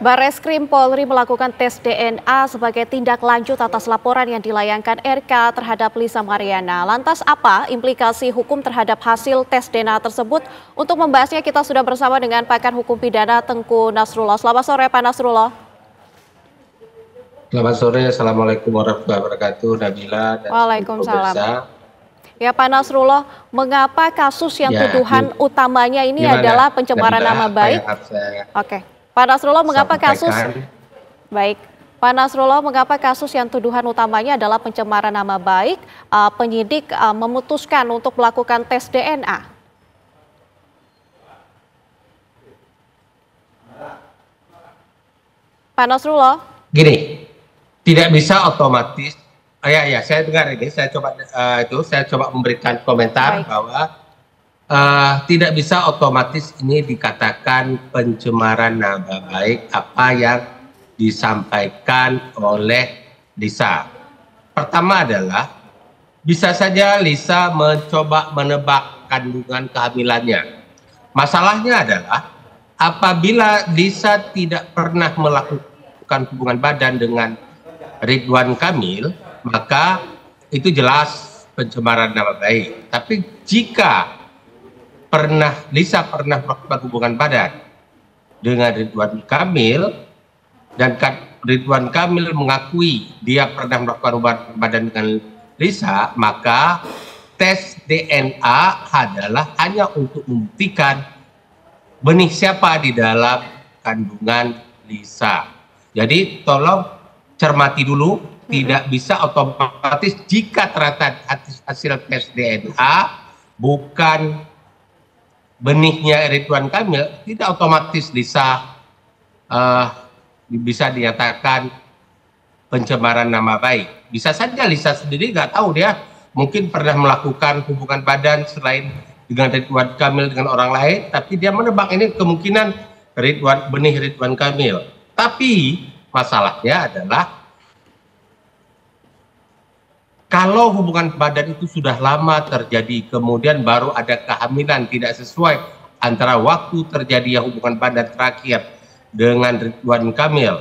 Barreskrim Polri melakukan tes DNA sebagai tindak lanjut atas laporan yang dilayangkan RK terhadap Lisa Mariana. Lantas apa implikasi hukum terhadap hasil tes DNA tersebut? Untuk membahasnya kita sudah bersama dengan pakar hukum pidana Tengku Nasrullah. Selamat sore Pak Nasrullah. Selamat sore, Assalamualaikum warahmatullahi wabarakatuh, Nabila dan Waalaikumsalam. pemirsa. Ya Pak Nasrullah, mengapa kasus yang tuduhan utamanya ini Gimana, adalah pencemaran Nabila, nama apa baik? yang harus saya Oke, Pak Nasrullah, mengapa kasus sampaikan? baik? Pak Nasrullah, mengapa kasus yang tuduhan utamanya adalah pencemaran nama baik, penyidik memutuskan untuk melakukan tes DNA? Pak Nasrullah, Gini, tidak bisa otomatis. Ya, saya dengar ini. Saya coba memberikan komentar Baik. bahwa tidak bisa otomatis ini dikatakan pencemaran nama baik apa yang disampaikan oleh Lisa. Pertama adalah bisa saja Lisa mencoba menebak kandungan kehamilannya. Masalahnya adalah apabila Lisa tidak pernah melakukan hubungan badan dengan Ridwan Kamil, maka itu jelas pencemaran nama baik. Tapi jika Lisa pernah melakukan hubungan badan dengan Ridwan Kamil dan Ridwan Kamil mengakui dia pernah melakukan hubungan badan dengan Lisa, maka tes DNA adalah hanya untuk membuktikan benih siapa di dalam kandungan Lisa. Jadi tolong cermati dulu, tidak bisa otomatis jika ternyata hasil tes DNA bukan benihnya Ridwan Kamil, tidak otomatis Lisa bisa dinyatakan pencemaran nama baik. Bisa saja Lisa sendiri nggak tahu, dia mungkin pernah melakukan hubungan badan selain dengan Ridwan Kamil dengan orang lain, tapi dia menebak ini kemungkinan benih Ridwan Kamil. Tapi masalahnya adalah kalau hubungan badan itu sudah lama terjadi, kemudian baru ada kehamilan tidak sesuai antara waktu terjadi hubungan badan terakhir dengan Ridwan Kamil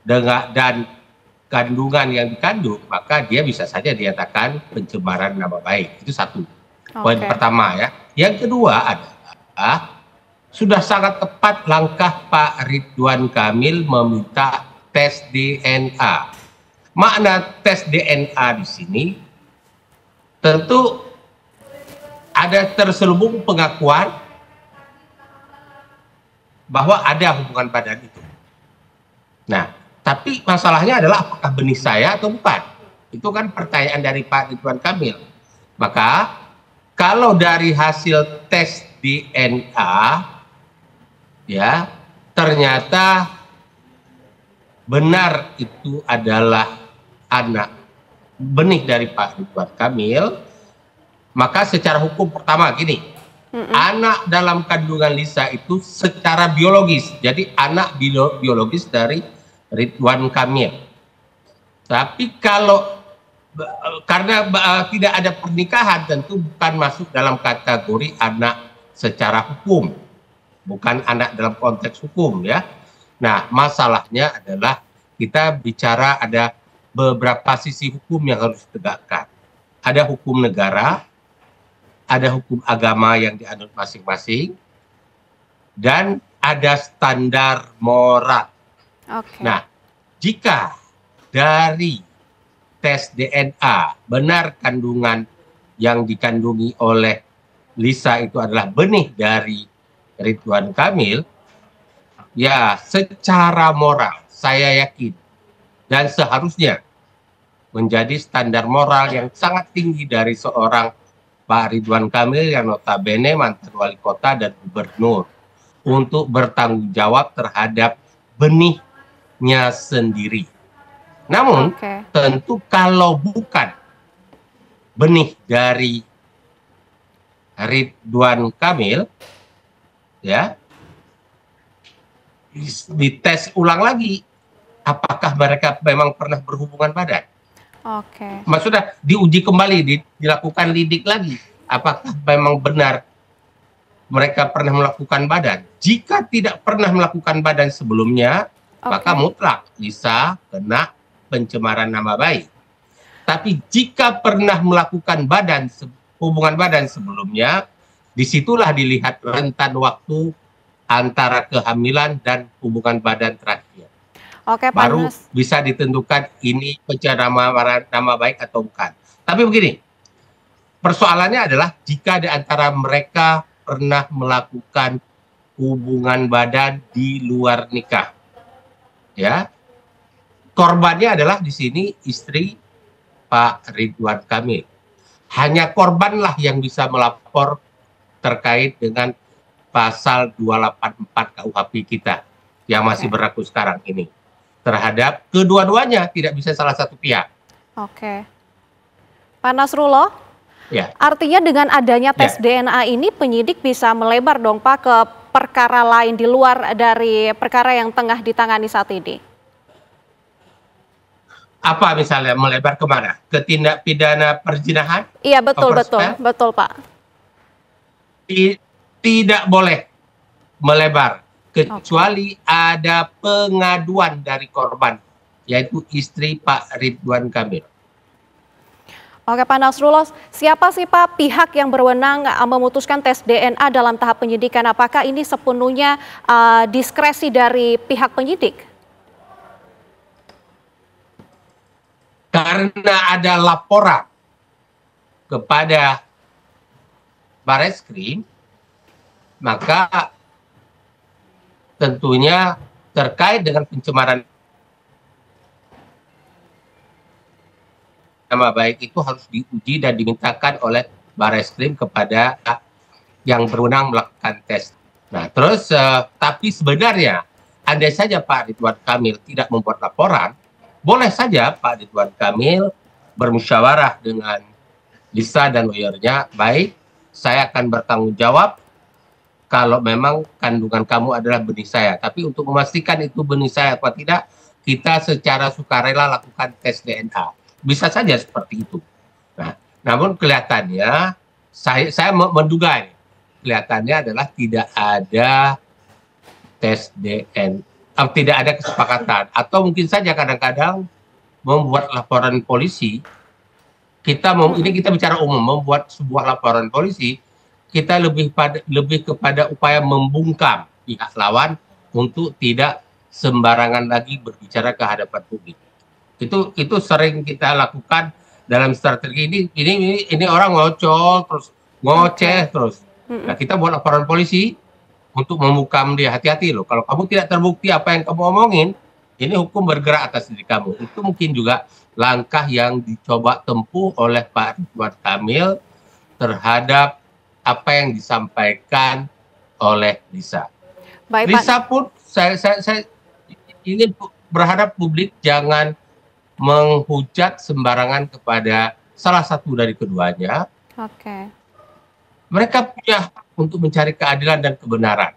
dan kandungan yang dikandung, maka dia bisa saja dinyatakan pencemaran nama baik. Itu satu. Poin pertama ya. Yang kedua adalah sudah sangat tepat langkah Pak Ridwan Kamil meminta tes DNA. Makna tes DNA di sini tentu ada terselubung pengakuan bahwa ada hubungan badan itu. Nah, tapi masalahnya adalah apakah benih saya atau bukan? Itu kan pertanyaan dari Pak Ridwan Kamil. Maka kalau dari hasil tes DNA ya ternyata benar itu adalah anak benih dari Pak Ridwan Kamil, maka secara hukum pertama gini, anak dalam kandungan Lisa itu secara biologis, jadi anak biologis dari Ridwan Kamil. Tapi kalau karena tidak ada pernikahan, tentu bukan masuk dalam kategori anak secara hukum, bukan anak dalam konteks hukum ya. Nah, masalahnya adalah kita bicara ada beberapa sisi hukum yang harus ditegakkan. Ada hukum negara, ada hukum agama yang dianut masing-masing, dan ada standar moral. Nah, jika dari tes DNA benar kandungan yang dikandungi oleh Lisa itu adalah benih dari Ridwan Kamil, ya secara moral saya yakin dan seharusnya menjadi standar moral yang sangat tinggi dari seorang Pak Ridwan Kamil yang notabene mantan wali kota dan gubernur untuk bertanggung jawab terhadap benihnya sendiri. Namun tentu kalau bukan benih dari Ridwan Kamil, ya dites ulang lagi apakah mereka memang pernah berhubungan badan. Maksudnya diuji kembali, dilakukan lidik lagi apakah memang benar mereka pernah melakukan badan. Jika tidak pernah melakukan badan sebelumnya, maka mutlak Lisa kena pencemaran nama baik. Tapi jika pernah melakukan hubungan badan sebelumnya, disitulah dilihat rentan waktu antara kehamilan dan hubungan badan terakhir. Baru bisa ditentukan ini pencemaran nama baik atau bukan. Tapi begini, persoalannya adalah jika di antara mereka pernah melakukan hubungan badan di luar nikah, ya, korbannya adalah di sini istri Pak Ridwan Kamil. Hanya korbanlah yang bisa melapor terkait dengan pasal 284 KUHP kita yang masih berlaku sekarang ini. Terhadap kedua-duanya, tidak bisa salah satu pihak. Oke. Pak Nasrullah, ya. Artinya dengan adanya tes DNA ini penyidik bisa melebar dong Pak ke perkara lain di luar dari perkara yang tengah ditangani saat ini. Apa misalnya melebar kemana? Ke tindak pidana perzinahan? Iya betul Pak. Tidak boleh melebar kecuali ada pengaduan dari korban, yaitu istri Pak Ridwan Kamil. Oke Pak Nasrullah, siapa sih Pak pihak yang berwenang memutuskan tes DNA dalam tahap penyidikan? Apakah ini sepenuhnya diskresi dari pihak penyidik? Karena ada laporan kepada Bareskrim, maka tentunya terkait dengan pencemaran nama baik itu harus diuji dan dimintakan oleh Bareskrim kepada yang berwenang melakukan tes. Nah, terus tapi sebenarnya andai saja Pak Ridwan Kamil tidak membuat laporan, boleh saja Pak Ridwan Kamil bermusyawarah dengan Lisa dan lawyernya, baik, saya akan bertanggung jawab kalau memang kandungan kamu adalah benih saya. Tapi untuk memastikan itu benih saya atau tidak, kita secara sukarela lakukan tes DNA. Bisa saja seperti itu. Nah, namun kelihatannya, saya menduga ini, kelihatannya adalah tidak ada tes DNA, tidak ada kesepakatan. Atau mungkin saja kadang-kadang membuat laporan polisi, ini kita bicara umum, membuat sebuah laporan polisi, kita lebih kepada upaya membungkam pihak lawan untuk tidak sembarangan lagi berbicara ke hadapan publik. Itu sering kita lakukan dalam strategi ini orang ngocol terus ngoceh terus. Nah, kita buat laporan polisi untuk membungkam dia, hati-hati loh. Kalau kamu tidak terbukti apa yang kamu omongin, ini hukum bergerak atas diri kamu. Itu mungkin juga langkah yang dicoba tempuh oleh Pak Ridwan Kamil terhadap apa yang disampaikan oleh Lisa. Baik, Lisa pun saya ingin berharap publik jangan menghujat sembarangan kepada salah satu dari keduanya. Mereka punya hak untuk mencari keadilan dan kebenaran.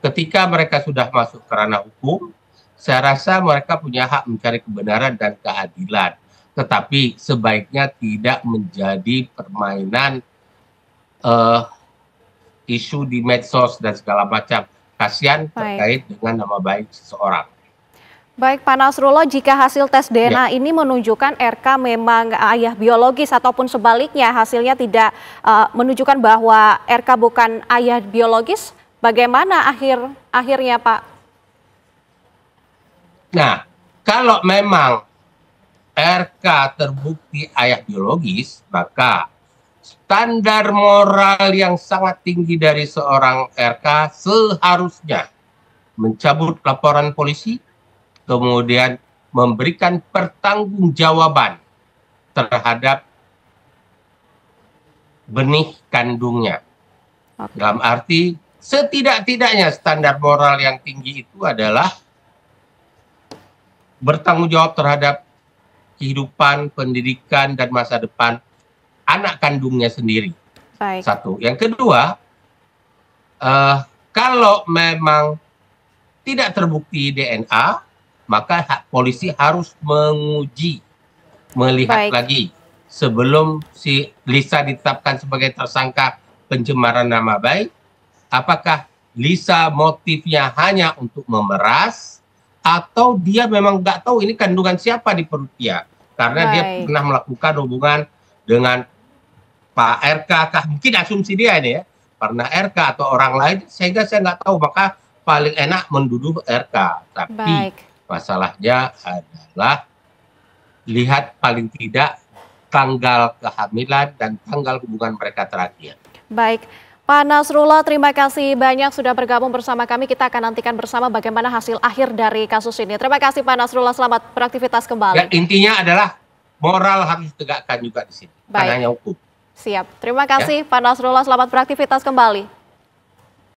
Ketika mereka sudah masuk ke ranah hukum, saya rasa mereka punya hak mencari kebenaran dan keadilan. Tetapi sebaiknya tidak menjadi permainan isu di medsos dan segala macam. Kasihan terkait dengan nama baik seseorang. Baik Pak Nasrullah, jika hasil tes DNA ini menunjukkan RK memang ayah biologis ataupun sebaliknya hasilnya tidak menunjukkan bahwa RK bukan ayah biologis, bagaimana akhirnya Pak? Nah, kalau memang RK terbukti ayah biologis, maka standar moral yang sangat tinggi dari seorang RK seharusnya mencabut laporan polisi, kemudian memberikan pertanggungjawaban terhadap benih kandungnya. Dalam arti setidak-tidaknya standar moral yang tinggi itu adalah bertanggung jawab terhadap kehidupan, pendidikan, dan masa depan anak kandungnya sendiri. Satu. Yang kedua, kalau memang tidak terbukti DNA, maka polisi harus menguji, melihat lagi sebelum si Lisa ditetapkan sebagai tersangka pencemaran nama baik, apakah Lisa motifnya hanya untuk memeras atau dia memang nggak tahu ini kandungan siapa di perut dia, karena dia Baik. pernah melakukan hubungan dengan Pak RK kah, mungkin asumsi dia ini ya, pernah RK atau orang lain, sehingga saya nggak tahu, maka paling enak menduduh RK. Tapi Baik. masalahnya adalah lihat paling tidak tanggal kehamilan dan tanggal hubungan mereka terakhir. Baik, Pak Nasrullah, terima kasih banyak sudah bergabung bersama kami. Kita akan nantikan bersama bagaimana hasil akhir dari kasus ini. Terima kasih Pak Nasrullah, selamat beraktivitas Dan kembali. intinya adalah moral harus ditegakkan juga di sini, bukan Baik. hanya hukum. Siap, terima kasih Pak Nasrullah, selamat beraktivitas kembali.